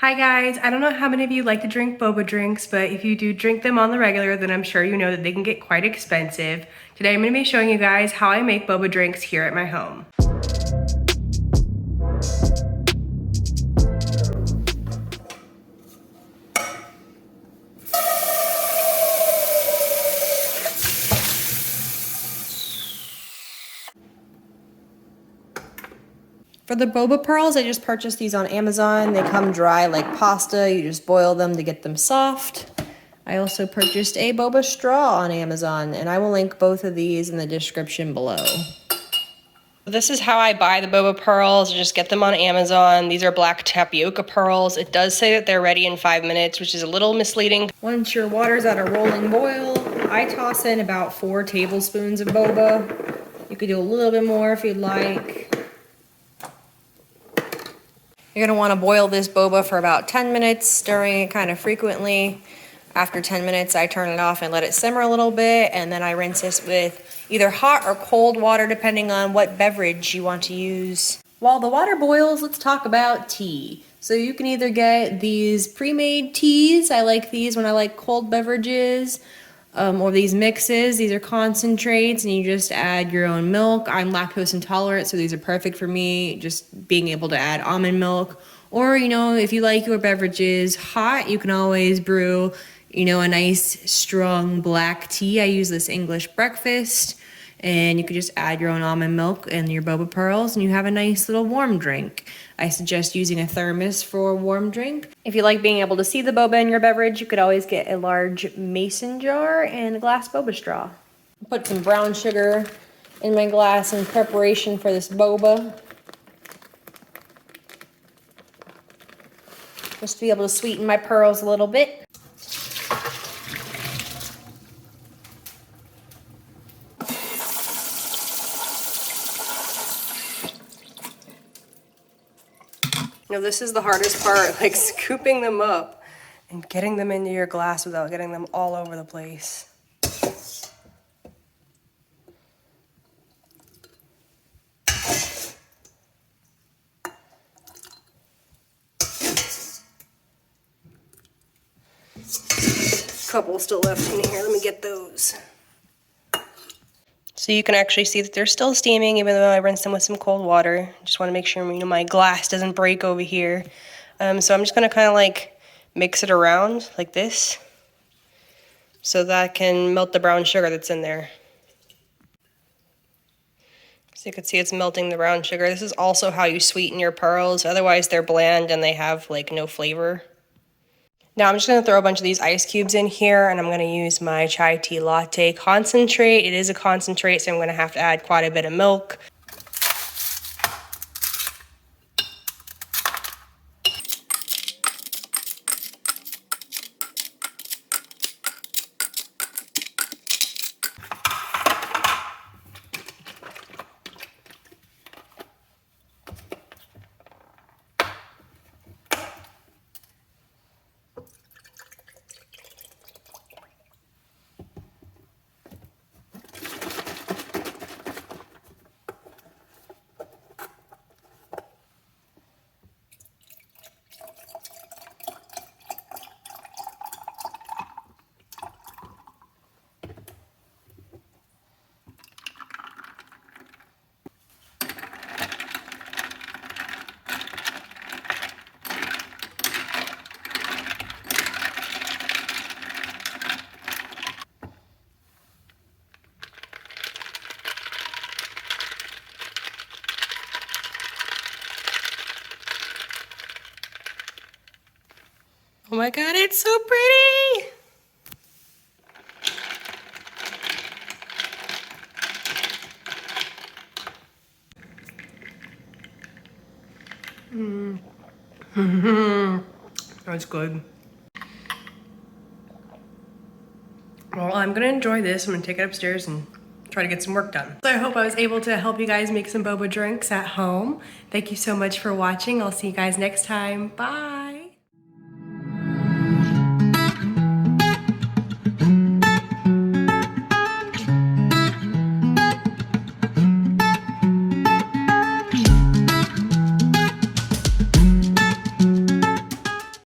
Hi guys, I don't know how many of you like to drink boba drinks, but if you do drink them on the regular, then I'm sure you know that they can get quite expensive. Today I'm going to be showing you guys how I make boba drinks here at my home. For the boba pearls, I just purchased these on Amazon. They come dry like pasta. You just boil them to get them soft. I also purchased a boba straw on Amazon, and I will link both of these in the description below. This is how I buy the boba pearls. I just get them on Amazon. These are black tapioca pearls. It does say that they're ready in 5 minutes, which is a little misleading. Once your water's at a rolling boil, I toss in about 4 tablespoons of boba. You could do a little bit more if you'd like. You're gonna wanna boil this boba for about 10 minutes, stirring it kind of frequently. After 10 minutes, I turn it off and let it simmer a little bit, and then I rinse this with either hot or cold water, depending on what beverage you want to use. While the water boils, let's talk about tea. So you can either get these pre-made teas. I like these when I like cold beverages. Or these mixes. These are concentrates and you just add your own milk. I'm lactose intolerant, so these are perfect for me, just being able to add almond milk. Or, if you like your beverages hot, you can always brew, a nice strong black tea. I use this English breakfast, and you could just add your own almond milk and your boba pearls, and you have a nice little warm drink. I suggest using a thermos for a warm drink. If you like being able to see the boba in your beverage, you could always get a large mason jar and a glass boba straw. Put some brown sugar in my glass in preparation for this boba. Just to be able to sweeten my pearls a little bit. This is the hardest part, like scooping them up and getting them into your glass without getting them all over the place. Couple still left in here, let me get those. So you can actually see that they're still steaming even though I rinsed them with some cold water. Just want to make sure my glass doesn't break over here. So I'm just going to kind of like mix it around like this so that I can melt the brown sugar that's in there. So you can see it's melting the brown sugar. This is also how you sweeten your pearls. Otherwise they're bland and they have like no flavor. Now I'm just going to throw a bunch of these ice cubes in here, and I'm going to use my chai tea latte concentrate. It is a concentrate, so I'm going to have to add quite a bit of milk. Oh my God, it's so pretty! That's good. Well, I'm gonna enjoy this. I'm gonna take it upstairs and try to get some work done. So I hope I was able to help you guys make some boba drinks at home. Thank you so much for watching. I'll see you guys next time. Bye!